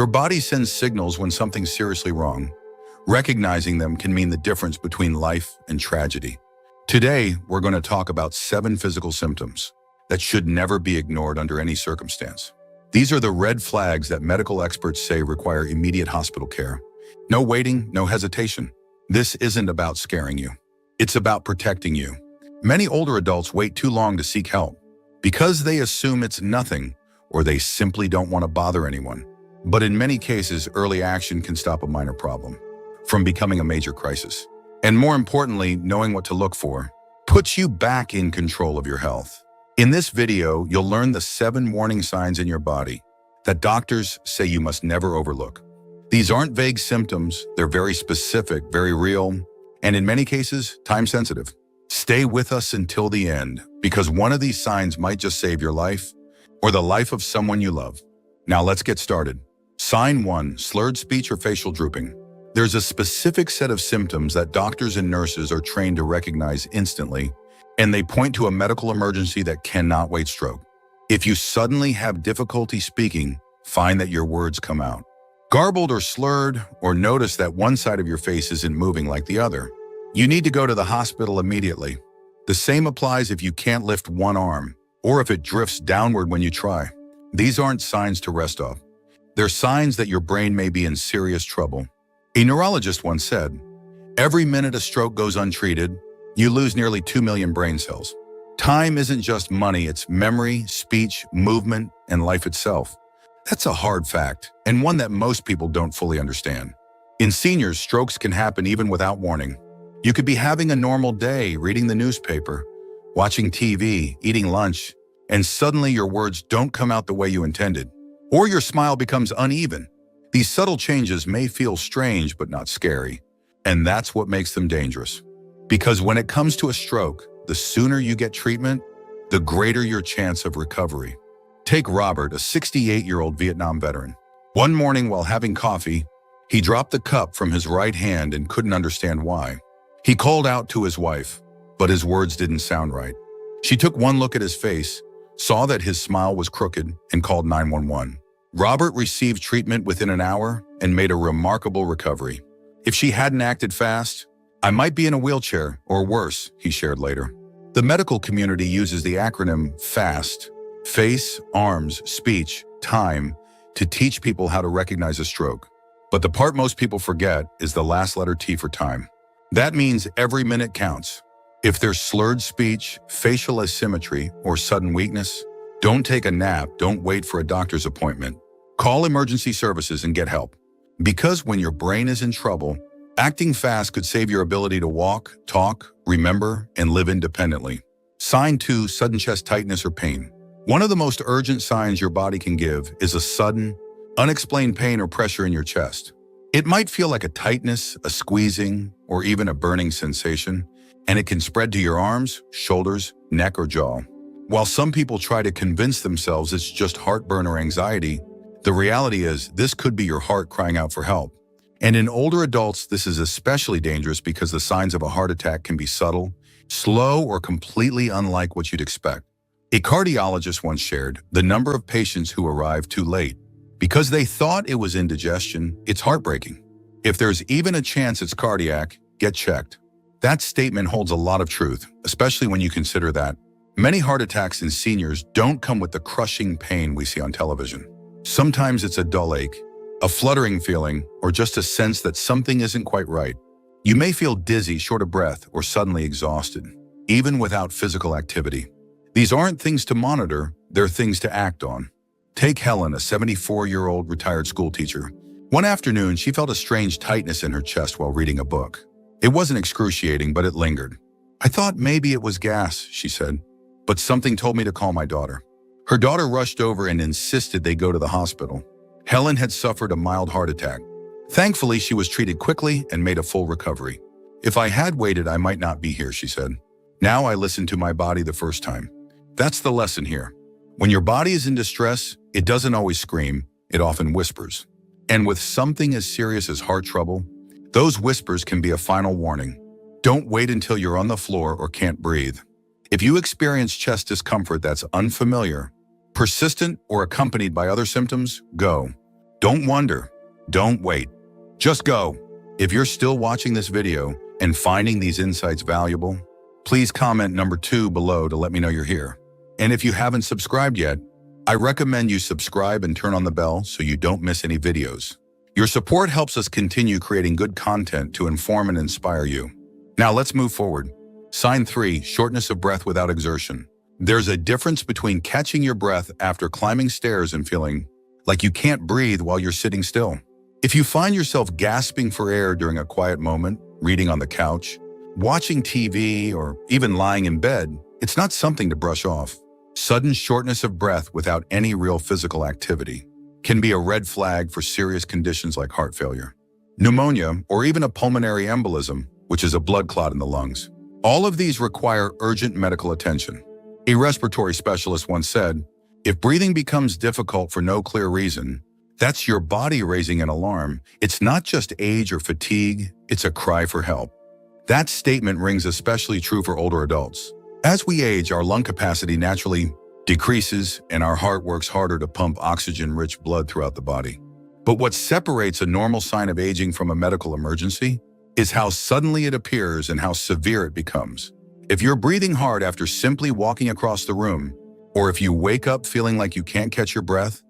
Your body sends signals when something's seriously wrong. Recognizing them can mean the difference between life and tragedy. Today, we're going to talk about 7 physical symptoms that should never be ignored under any circumstance. These are the red flags that medical experts say require immediate hospital care. No waiting, no hesitation. This isn't about scaring you. It's about protecting you. Many older adults wait too long to seek help because they assume it's nothing or they simply don't want to bother anyone. But in many cases, early action can stop a minor problem from becoming a major crisis. And more importantly, knowing what to look for puts you back in control of your health. In this video, you'll learn the 7 warning signs in your body that doctors say you must never overlook. These aren't vague symptoms, they're very specific, very real, and in many cases, time-sensitive. Stay with us until the end, because one of these signs might just save your life or the life of someone you love. Now let's get started. Sign 1, slurred speech or facial drooping. There's a specific set of symptoms that doctors and nurses are trained to recognize instantly, and they point to a medical emergency that cannot wait. Stroke. If you suddenly have difficulty speaking, find that your words come out garbled or slurred, or notice that one side of your face isn't moving like the other. You need to go to the hospital immediately. The same applies if you can't lift one arm, or if it drifts downward when you try. These aren't signs to rest off. They're signs that your brain may be in serious trouble. A neurologist once said, "Every minute a stroke goes untreated, you lose nearly 2 million brain cells." Time isn't just money, it's memory, speech, movement, and life itself. That's a hard fact, and one that most people don't fully understand. In seniors, strokes can happen even without warning. You could be having a normal day, reading the newspaper, watching TV, eating lunch, and suddenly your words don't come out the way you intended, or your smile becomes uneven. These subtle changes may feel strange but not scary, and that's what makes them dangerous. Because when it comes to a stroke, the sooner you get treatment, the greater your chance of recovery. Take Robert, a 68-year-old Vietnam veteran. One morning while having coffee, he dropped the cup from his right hand and couldn't understand why. He called out to his wife, but his words didn't sound right. She took one look at his face, saw that his smile was crooked, and called 911. Robert received treatment within an hour and made a remarkable recovery. "If she hadn't acted fast, I might be in a wheelchair or worse," he shared later. The medical community uses the acronym FAST, face, arms, speech, time, to teach people how to recognize a stroke. But the part most people forget is the last letter T for time. That means every minute counts. If there's slurred speech, facial asymmetry, or sudden weakness, don't take a nap, don't wait for a doctor's appointment. Call emergency services and get help. Because when your brain is in trouble, acting fast could save your ability to walk, talk, remember, and live independently. Sign 2, sudden chest tightness or pain. One of the most urgent signs your body can give is a sudden, unexplained pain or pressure in your chest. It might feel like a tightness, a squeezing, or even a burning sensation, and it can spread to your arms, shoulders, neck, or jaw. While some people try to convince themselves it's just heartburn or anxiety, the reality is this could be your heart crying out for help. And in older adults, this is especially dangerous because the signs of a heart attack can be subtle, slow, or completely unlike what you'd expect. A cardiologist once shared the number of patients who arrive too late because they thought it was indigestion. It's heartbreaking. If there's even a chance it's cardiac, get checked. That statement holds a lot of truth, especially when you consider that many heart attacks in seniors don't come with the crushing pain we see on television. Sometimes it's a dull ache, a fluttering feeling, or just a sense that something isn't quite right. You may feel dizzy, short of breath, or suddenly exhausted, even without physical activity. These aren't things to monitor, they're things to act on. Take Helen, a 74-year-old retired school teacher. One afternoon, she felt a strange tightness in her chest while reading a book. It wasn't excruciating, but it lingered. "I thought maybe it was gas," she said, "but something told me to call my daughter." Her daughter rushed over and insisted they go to the hospital. Helen had suffered a mild heart attack. Thankfully, she was treated quickly and made a full recovery. "If I had waited, I might not be here," she said. "Now I listened to my body the first time." That's the lesson here. When your body is in distress, it doesn't always scream, it often whispers. And with something as serious as heart trouble, those whispers can be a final warning. Don't wait until you're on the floor or can't breathe. If you experience chest discomfort that's unfamiliar, persistent, or accompanied by other symptoms, go. Don't wonder. Don't wait. Just go. If you're still watching this video and finding these insights valuable, please comment number 2 below to let me know you're here. And if you haven't subscribed yet, I recommend you subscribe and turn on the bell so you don't miss any videos. Your support helps us continue creating good content to inform and inspire you. Now let's move forward. Sign 3, shortness of breath without exertion. There's a difference between catching your breath after climbing stairs and feeling like you can't breathe while you're sitting still. If you find yourself gasping for air during a quiet moment, reading on the couch, watching TV, or even lying in bed, it's not something to brush off. Sudden shortness of breath without any real physical activity can be a red flag for serious conditions like heart failure, pneumonia, or even a pulmonary embolism, which is a blood clot in the lungs. All of these require urgent medical attention. A respiratory specialist once said, "If breathing becomes difficult for no clear reason, that's your body raising an alarm. It's not just age or fatigue, it's a cry for help." That statement rings especially true for older adults. As we age, our lung capacity naturally decreases and our heart works harder to pump oxygen-rich blood throughout the body. But what separates a normal sign of aging from a medical emergency is how suddenly it appears and how severe it becomes. If you're breathing hard after simply walking across the room, or if you wake up feeling like you can't catch your breath,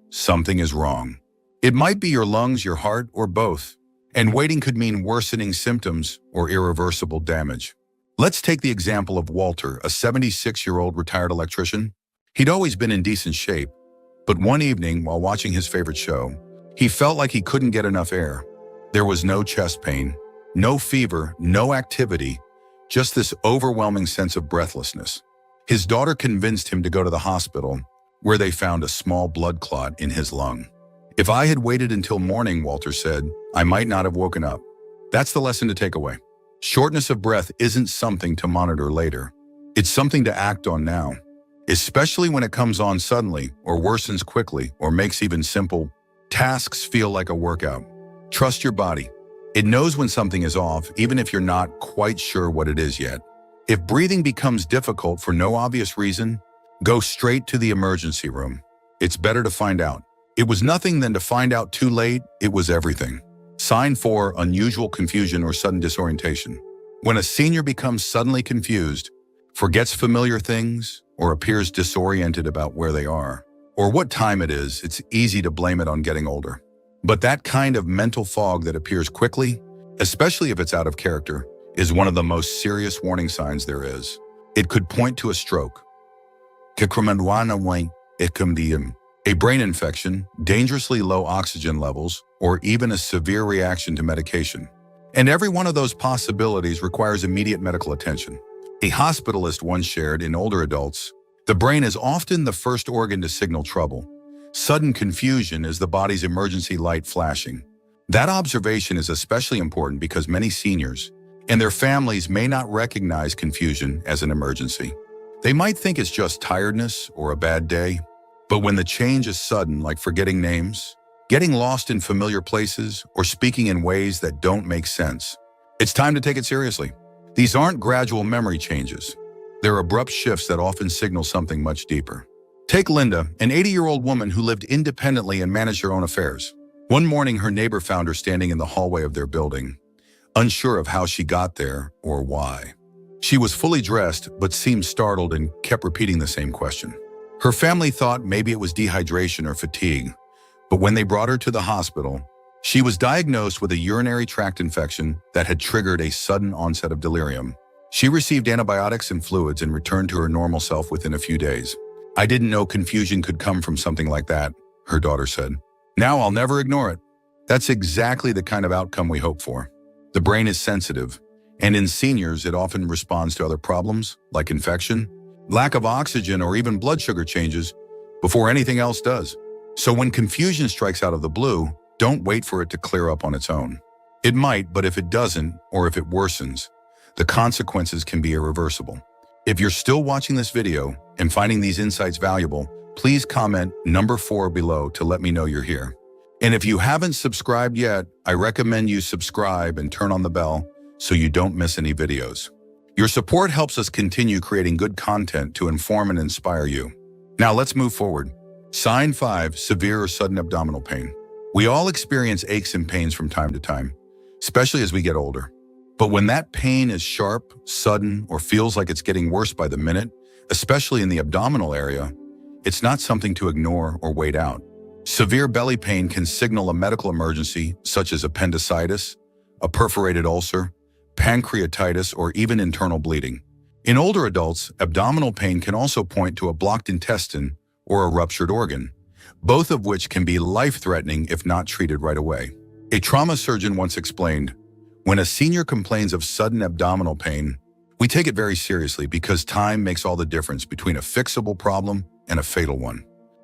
something is wrong. It might be your lungs, your heart, or both, and waiting could mean worsening symptoms or irreversible damage. Let's take the example of Walter, a 76-year-old retired electrician. He'd always been in decent shape, but one evening while watching his favorite show, he felt like he couldn't get enough air. There was no chest pain, no fever, no activity, just this overwhelming sense of breathlessness. His daughter convinced him to go to the hospital, where they found a small blood clot in his lung. "If I had waited until morning," Walter said, "I might not have woken up." That's the lesson to take away. Shortness of breath isn't something to monitor later. It's something to act on now, especially when it comes on suddenly or worsens quickly or makes even simple tasks feel like a workout. Trust your body. It knows when something is off, even if you're not quite sure what it is yet. If breathing becomes difficult for no obvious reason, go straight to the emergency room. It's better to find out. It was nothing than to find out too late. It was everything. Sign 4, unusual confusion or sudden disorientation. When a senior becomes suddenly confused, forgets familiar things, or appears disoriented about where they are, or what time it is, it's easy to blame it on getting older. But that kind of mental fog that appears quickly, especially if it's out of character, is one of the most serious warning signs there is. It could point to a stroke, a brain infection, dangerously low oxygen levels, or even a severe reaction to medication. And every one of those possibilities requires immediate medical attention. A hospitalist once shared, in older adults, the brain is often the first organ to signal trouble. Sudden confusion is the body's emergency light flashing. That observation is especially important because many seniors and their families may not recognize confusion as an emergency. They might think it's just tiredness or a bad day, but when the change is sudden, like forgetting names, getting lost in familiar places, or speaking in ways that don't make sense, it's time to take it seriously. These aren't gradual memory changes. They're abrupt shifts that often signal something much deeper. Take Linda, an 80-year-old woman who lived independently and managed her own affairs. One morning, her neighbor found her standing in the hallway of their building, unsure of how she got there or why. She was fully dressed, but seemed startled and kept repeating the same question. Her family thought maybe it was dehydration or fatigue, but when they brought her to the hospital, she was diagnosed with a urinary tract infection that had triggered a sudden onset of delirium. She received antibiotics and fluids and returned to her normal self within a few days. "I didn't know confusion could come from something like that," her daughter said. "Now I'll never ignore it." That's exactly the kind of outcome we hope for. The brain is sensitive, and in seniors, it often responds to other problems like infection, lack of oxygen, or even blood sugar changes before anything else does. So when confusion strikes out of the blue, don't wait for it to clear up on its own. It might, but if it doesn't, or if it worsens, the consequences can be irreversible. If you're still watching this video and finding these insights valuable, please comment number 4 below to let me know you're here. And if you haven't subscribed yet, I recommend you subscribe and turn on the bell so you don't miss any videos. Your support helps us continue creating good content to inform and inspire you. Now let's move forward. Sign 5, severe or sudden abdominal pain. We all experience aches and pains from time to time, especially as we get older. But when that pain is sharp, sudden, or feels like it's getting worse by the minute, especially in the abdominal area, it's not something to ignore or wait out. Severe belly pain can signal a medical emergency such as appendicitis, a perforated ulcer, pancreatitis, or even internal bleeding. In older adults, abdominal pain can also point to a blocked intestine or a ruptured organ, both of which can be life-threatening if not treated right away. A trauma surgeon once explained, "When a senior complains of sudden abdominal pain, we take it very seriously because time makes all the difference between a fixable problem and a fatal one."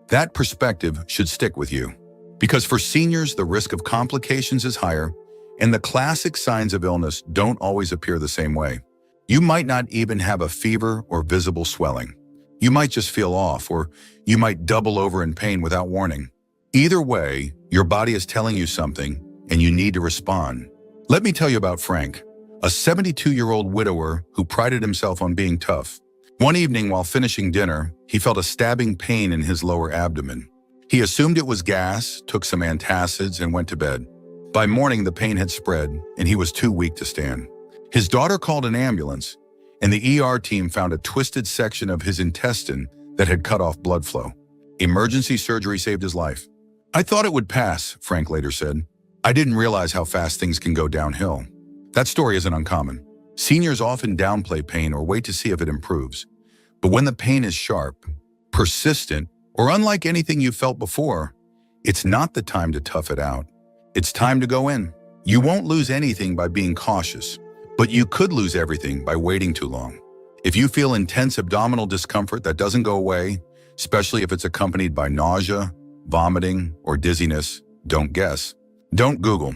That perspective should stick with you, because for seniors, the risk of complications is higher, and the classic signs of illness don't always appear the same way. You might not even have a fever or visible swelling. You might just feel off, or you might double over in pain without warning. Either way, your body is telling you something, and you need to respond. Let me tell you about Frank, a 72-year-old widower who prided himself on being tough. One evening while finishing dinner, he felt a stabbing pain in his lower abdomen. He assumed it was gas, took some antacids, and went to bed. By morning, the pain had spread, and he was too weak to stand. His daughter called an ambulance, and the ER team found a twisted section of his intestine that had cut off blood flow. Emergency surgery saved his life. "I thought it would pass," Frank later said. "I didn't realize how fast things can go downhill." That story isn't uncommon. Seniors often downplay pain or wait to see if it improves. But when the pain is sharp, persistent, or unlike anything you've felt before, it's not the time to tough it out. It's time to go in. You won't lose anything by being cautious, but you could lose everything by waiting too long. If you feel intense abdominal discomfort that doesn't go away, especially if it's accompanied by nausea, vomiting, or dizziness, don't guess. Don't Google.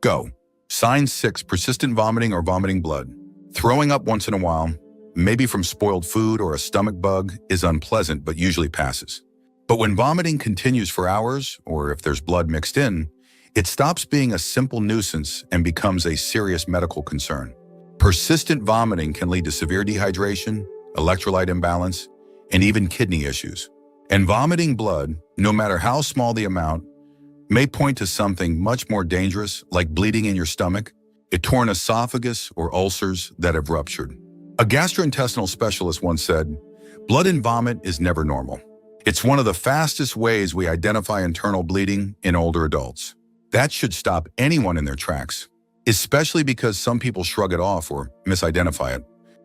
Go. Sign 6, persistent vomiting or vomiting blood. Throwing up once in a while, maybe from spoiled food or a stomach bug, is unpleasant but usually passes. But when vomiting continues for hours, or if there's blood mixed in, it stops being a simple nuisance and becomes a serious medical concern. Persistent vomiting can lead to severe dehydration, electrolyte imbalance, and even kidney issues. And vomiting blood, no matter how small the amount, may point to something much more dangerous, like bleeding in your stomach, a torn esophagus, or ulcers that have ruptured. A gastrointestinal specialist once said, "Blood in vomit is never normal." It's one of the fastest ways we identify internal bleeding in older adults. That should stop anyone in their tracks, especially because some people shrug it off or misidentify it.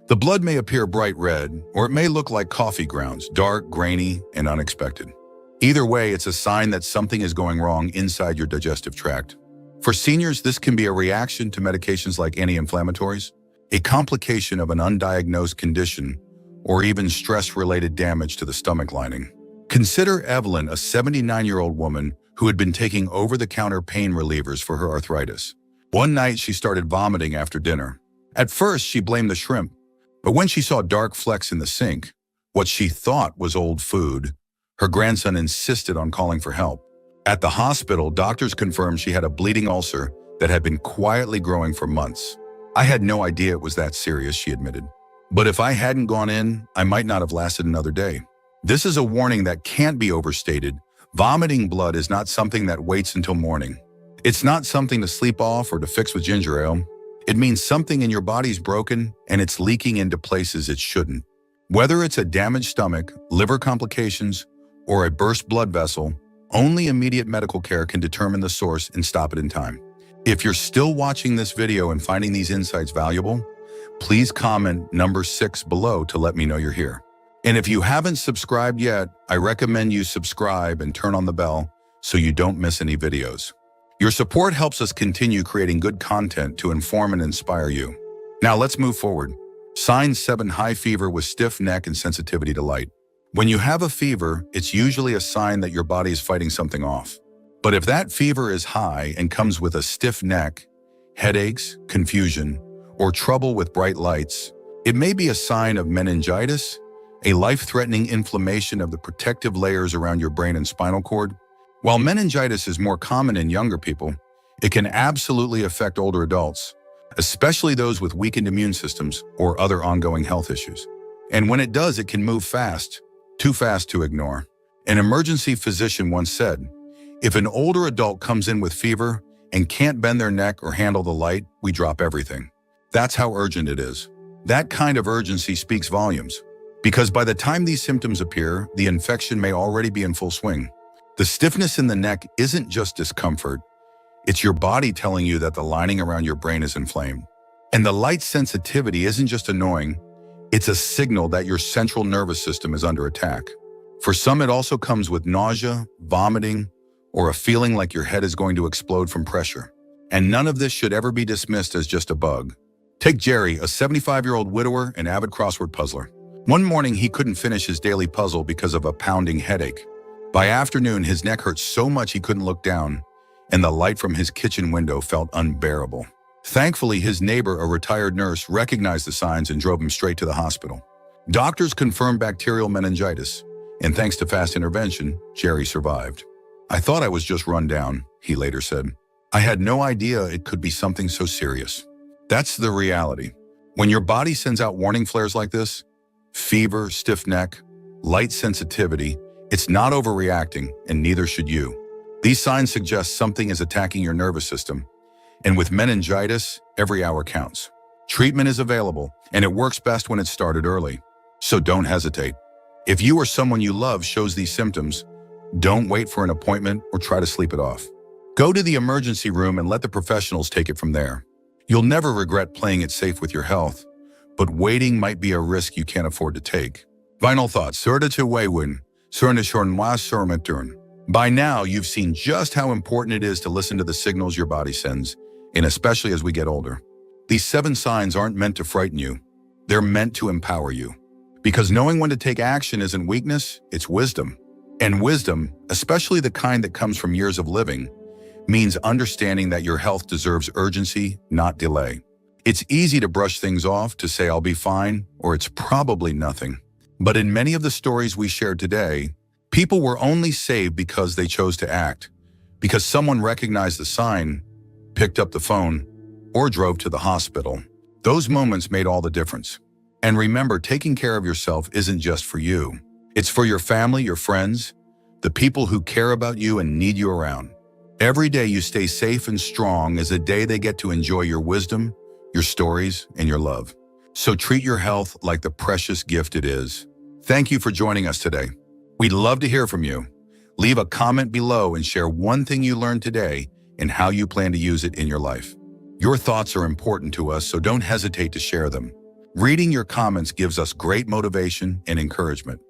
The blood may appear bright red, or it may look like coffee grounds, dark, grainy, and unexpected. Either way, it's a sign that something is going wrong inside your digestive tract. For seniors, this can be a reaction to medications like anti-inflammatories, a complication of an undiagnosed condition, or even stress-related damage to the stomach lining. Consider Evelyn, a 79-year-old woman who had been taking over-the-counter pain relievers for her arthritis. One night, she started vomiting after dinner. At first, she blamed the shrimp, but when she saw dark flecks in the sink, what she thought was old food, her grandson insisted on calling for help. At the hospital, doctors confirmed she had a bleeding ulcer that had been quietly growing for months. "I had no idea it was that serious," she admitted. "But if I hadn't gone in, I might not have lasted another day." This is a warning that can't be overstated. Vomiting blood is not something that waits until morning. It's not something to sleep off or to fix with ginger ale. It means something in your body's broken and it's leaking into places it shouldn't. Whether it's a damaged stomach, liver complications, or a burst blood vessel, only immediate medical care can determine the source and stop it in time. If you're still watching this video and finding these insights valuable, please comment number 6 below to let me know you're here. And if you haven't subscribed yet, I recommend you subscribe and turn on the bell so you don't miss any videos. Your support helps us continue creating good content to inform and inspire you. Now let's move forward. Sign 7, high fever with stiff neck and sensitivity to light. When you have a fever, it's usually a sign that your body is fighting something off. But if that fever is high and comes with a stiff neck, headaches, confusion, or trouble with bright lights, it may be a sign of meningitis, a life-threatening inflammation of the protective layers around your brain and spinal cord. While meningitis is more common in younger people, it can absolutely affect older adults, especially those with weakened immune systems or other ongoing health issues. And when it does, it can move fast, too fast to ignore. An emergency physician once said, If an older adult comes in with fever and can't bend their neck or handle the light, we drop everything. That's how urgent it is. That kind of urgency speaks volumes. Because by the time these symptoms appear, the infection may already be in full swing. The stiffness in the neck isn't just discomfort. It's your body telling you that the lining around your brain is inflamed. And the light sensitivity isn't just annoying. It's a signal that your central nervous system is under attack. For some, it also comes with nausea, vomiting, or a feeling like your head is going to explode from pressure. And none of this should ever be dismissed as just a bug. Take Jerry, a 75-year-old widower and avid crossword puzzler. One morning, he couldn't finish his daily puzzle because of a pounding headache. By afternoon, his neck hurt so much he couldn't look down, and the light from his kitchen window felt unbearable. Thankfully, his neighbor, a retired nurse, recognized the signs and drove him straight to the hospital. Doctors confirmed bacterial meningitis, and thanks to fast intervention, Jerry survived. "I thought I was just run down," he later said. "I had no idea it could be something so serious." That's the reality. When your body sends out warning flares like this, fever, stiff neck, light sensitivity, it's not overreacting, and neither should you. These signs suggest something is attacking your nervous system. And with meningitis, every hour counts. Treatment is available, and it works best when it's started early. So don't hesitate. If you or someone you love shows these symptoms, don't wait for an appointment or try to sleep it off. Go to the emergency room and let the professionals take it from there. You'll never regret playing it safe with your health, but waiting might be a risk you can't afford to take. Final thoughts. By now, you've seen just how important it is to listen to the signals your body sends, and especially as we get older. These 7 signs aren't meant to frighten you. They're meant to empower you. Because knowing when to take action isn't weakness, it's wisdom. And wisdom, especially the kind that comes from years of living, means understanding that your health deserves urgency, not delay. It's easy to brush things off, to say I'll be fine, or it's probably nothing. But in many of the stories we shared today, people were only saved because they chose to act, because someone recognized the sign, picked up the phone, or drove to the hospital. Those moments made all the difference. And remember, taking care of yourself isn't just for you. It's for your family, your friends, the people who care about you and need you around. Every day you stay safe and strong is a day they get to enjoy your wisdom, your stories, and your love. So treat your health like the precious gift it is. Thank you for joining us today. We'd love to hear from you. Leave a comment below and share one thing you learned today and how you plan to use it in your life. Your thoughts are important to us, so don't hesitate to share them. Reading your comments gives us great motivation and encouragement.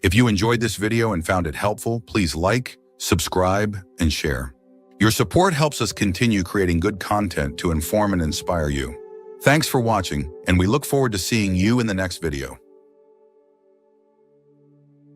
If you enjoyed this video and found it helpful, please like, subscribe, and share. Your support helps us continue creating good content to inform and inspire you. Thanks for watching, and we look forward to seeing you in the next video.